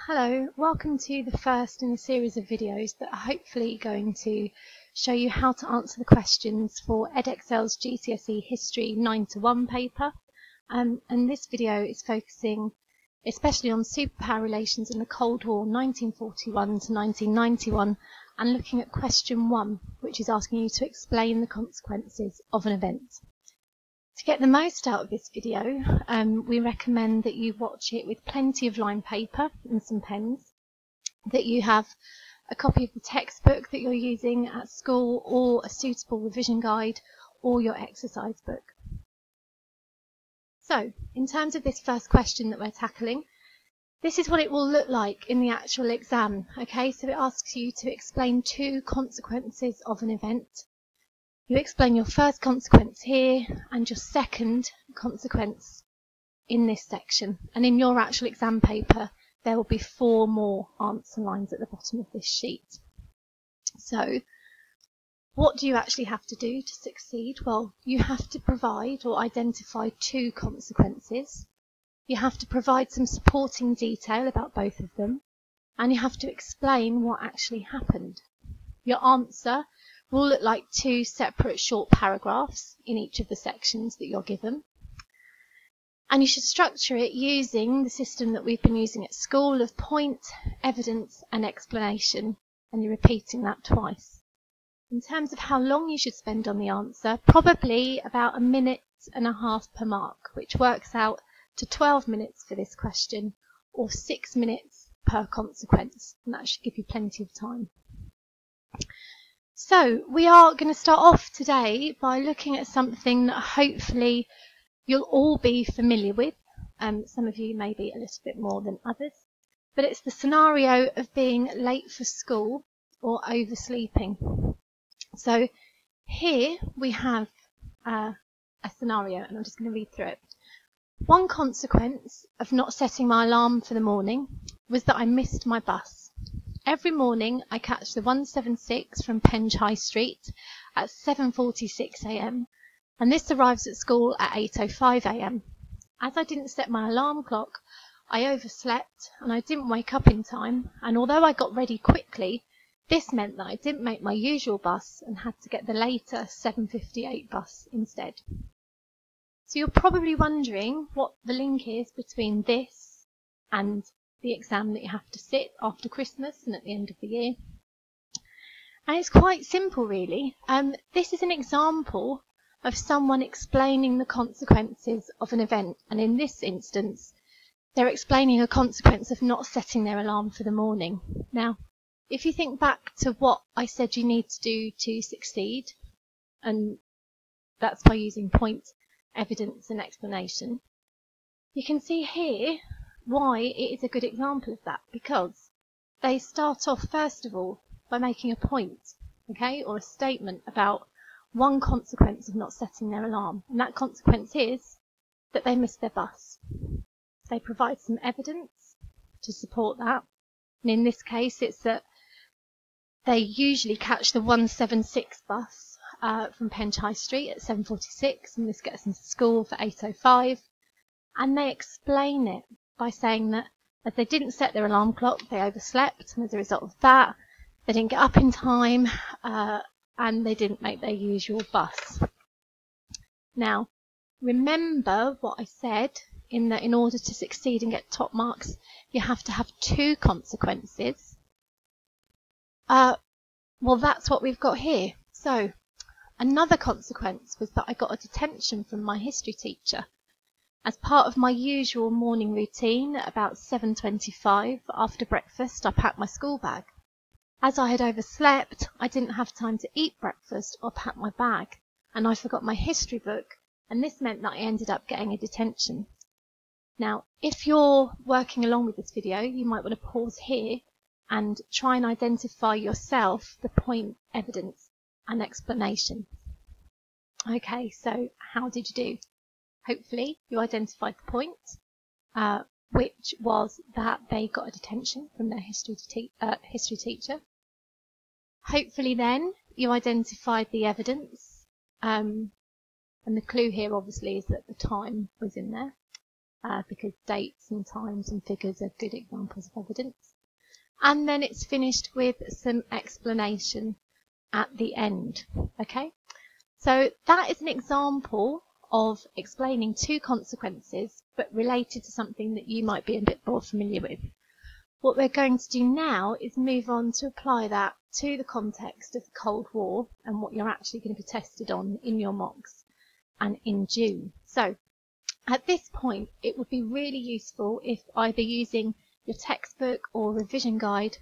Hello, welcome to the first in a series of videos that are hopefully going to show you how to answer the questions for Edexcel's GCSE History 9 to 1 paper. And this video is focusing especially on superpower relations in the Cold War 1941 to 1991 and looking at question 1, which is asking you to explain the consequences of an event. To get the most out of this video, we recommend that you watch it with plenty of lined paper and some pens, that you have a copy of the textbook that you're using at school or a suitable revision guide or your exercise book. So, in terms of this first question that we're tackling, this is what it will look like in the actual exam. Okay, so it asks you to explain 2 consequences of an event. You explain your first consequence here and your second consequence in this section. And in your actual exam paper, there will be 4 more answer lines at the bottom of this sheet. So, what do you actually have to do to succeed? Well, you have to provide or identify 2 consequences. You have to provide some supporting detail about both of them. And you have to explain what actually happened. Your answer will look like 2 separate short paragraphs in each of the sections that you're given. And you should structure it using the system that we've been using at school of point, evidence and explanation, and you're repeating that twice. In terms of how long you should spend on the answer, probably about 1.5 minutes per mark, which works out to 12 minutes for this question, or 6 minutes per consequence, and that should give you plenty of time. So we are going to start off today by looking at something that hopefully you'll all be familiar with. Some of you may be a little bit more than others, but it's the scenario of being late for school or oversleeping. So here we have a scenario, and I'm just going to read through it. One consequence of not setting my alarm for the morning was that I missed my bus. Every morning I catch the 176 from Penge High Street at 7:46 a.m. and this arrives at school at 8:05 a.m. As I didn't set my alarm clock, I overslept and I didn't wake up in time, and although I got ready quickly, this meant that I didn't make my usual bus and had to get the later 7:58 bus instead. So you're probably wondering what the link is between this and the exam that you have to sit after Christmas and at the end of the year. And it's quite simple really. This is an example of someone explaining the consequences of an event, and in this instance they're explaining a consequence of not setting their alarm for the morning. Now, if you think back to what I said you need to do to succeed, and that's by using point, evidence and explanation, you can see here why it is a good example of that, because they start off first of all by making a point, okay, or a statement about one consequence of not setting their alarm, and that consequence is that they missed their bus. They provide some evidence to support that, and in this case it's that they usually catch the 176 bus from Penge High Street at 7:46, and this gets them to school for 8:05, and they explain it by saying that as they didn't set their alarm clock, they overslept, and as a result of that, they didn't get up in time, and they didn't make their usual bus. Now, remember what I said, in that in order to succeed and get top marks, you have to have 2 consequences. Well, that's what we've got here. So, another consequence was that I got a detention from my history teacher. As part of my usual morning routine, at about 7:25 after breakfast, I packed my school bag. As I had overslept, I didn't have time to eat breakfast or pack my bag, and I forgot my history book, and this meant that I ended up getting a detention. Now, if you're working along with this video, you might want to pause here and try and identify yourself the point, evidence and explanation. Okay, so how did you do? Hopefully you identified the point, which was that they got a detention from their history teacher. Hopefully then you identified the evidence, and the clue here obviously is that the time was in there. because dates and times and figures are good examples of evidence. And then it's finished with some explanation at the end. Okay, so that is an example of explaining two consequences but related to something that you might be a bit more familiar with. What we're going to do now is move on to apply that to the context of the Cold War and what you're actually going to be tested on in your mocks and in June. So at this point, it would be really useful if either using your textbook or revision guide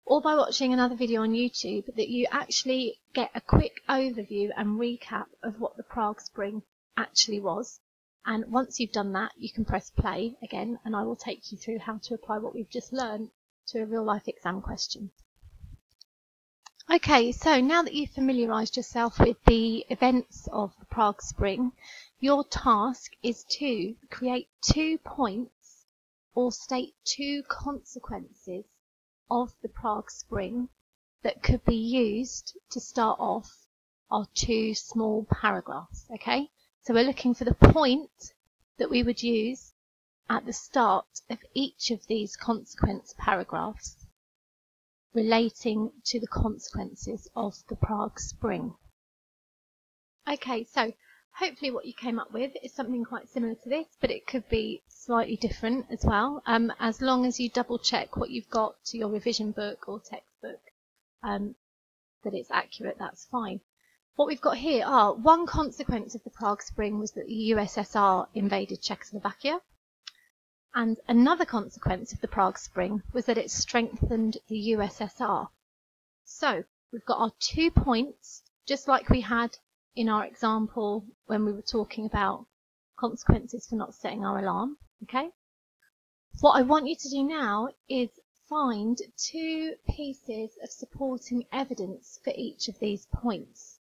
or by watching another video on YouTube that you actually get a quick overview and recap of what the Prague Spring actually was. And once you've done that, you can press play again and I will take you through how to apply what we've just learned to a real life exam question. Okay, so now that you've familiarised yourself with the events of the Prague Spring, your task is to create 2 points or state 2 consequences of the Prague Spring that could be used to start off our 2 small paragraphs. Okay, so we're looking for the point that we would use at the start of each of these consequence paragraphs relating to the consequences of the Prague Spring. Okay, so hopefully what you came up with is something quite similar to this, but it could be slightly different as well, as long as you double check what you've got to your revision book or textbook, that it's accurate, that's fine. What we've got here are one consequence of the Prague Spring was that the USSR invaded Czechoslovakia, and another consequence of the Prague Spring was that it strengthened the USSR. So we've got our 2 points, just like we had in our example when we were talking about consequences for not setting our alarm. Okay. What I want you to do now is find 2 pieces of supporting evidence for each of these points.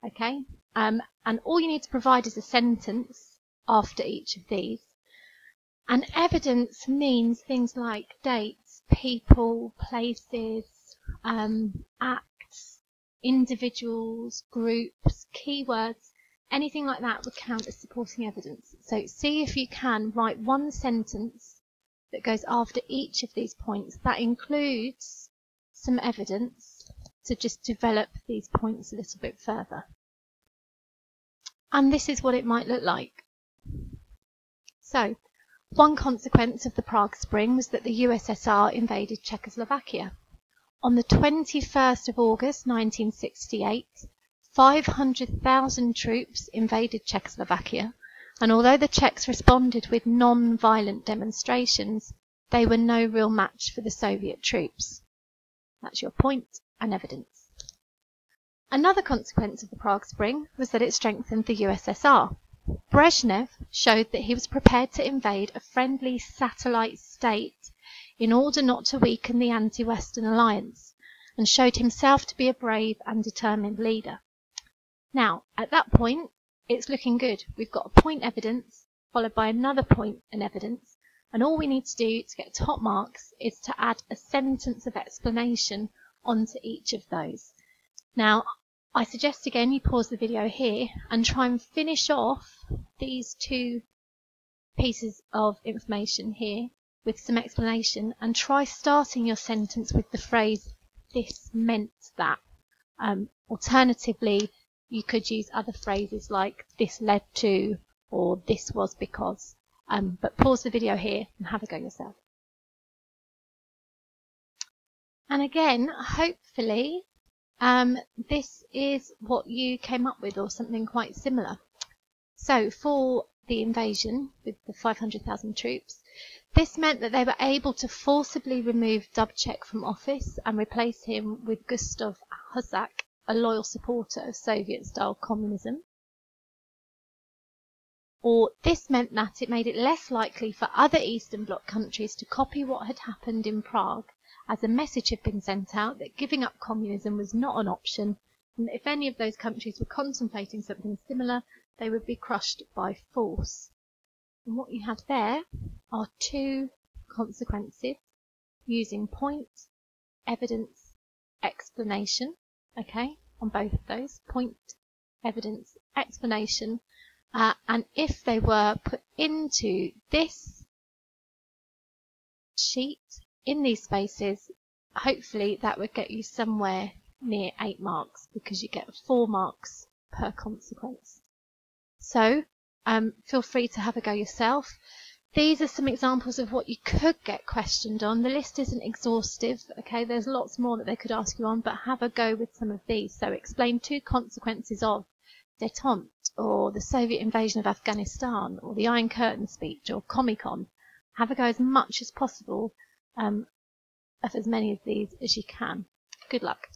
Okay, and all you need to provide is a sentence after each of these. And evidence means things like dates, people, places, acts, individuals, groups, keywords, anything like that would count as supporting evidence. So see if you can write one sentence that goes after each of these points. That includes some evidence to just develop these points a little bit further. And this is what it might look like. So, one consequence of the Prague Spring was that the USSR invaded Czechoslovakia. On the 21st of August 1968, 500,000 troops invaded Czechoslovakia, and although the Czechs responded with non-violent demonstrations, they were no real match for the Soviet troops. That's your point and evidence. Another consequence of the Prague Spring was that it strengthened the USSR. Brezhnev showed that he was prepared to invade a friendly satellite state in order not to weaken the anti-Western alliance, and showed himself to be a brave and determined leader. Now, at that point, it's looking good. We've got a point evidence, followed by another point and evidence, and all we need to do to get top marks is to add a sentence of explanation onto each of those. Now, I suggest again you pause the video here and try and finish off these 2 pieces of information here with some explanation, and try starting your sentence with the phrase, "this meant that." Alternatively, you could use other phrases like "this led to" or "this was because." But pause the video here and have a go yourself. And again, hopefully, this is what you came up with or something quite similar. So for the invasion with the 500,000 troops, this meant that they were able to forcibly remove Dubček from office and replace him with Gustav Husak, a loyal supporter of Soviet-style communism. Or this meant that it made it less likely for other Eastern Bloc countries to copy what had happened in Prague, as a message had been sent out that giving up communism was not an option, and that if any of those countries were contemplating something similar, they would be crushed by force. And what you have there are 2 consequences using point, evidence, explanation, okay, on both of those, point, evidence, explanation, and if they were put into this sheet in these spaces, hopefully that would get you somewhere near 8 marks, because you get 4 marks per consequence. So feel free to have a go yourself. These are some examples of what you could get questioned on. The list isn't exhaustive, okay? There's lots more that they could ask you on, but have a go with some of these. So explain 2 consequences of détente, or the Soviet invasion of Afghanistan, or the Iron Curtain speech, or Comic-Con. Have a go as much as possible of as many of these as you can. Good luck.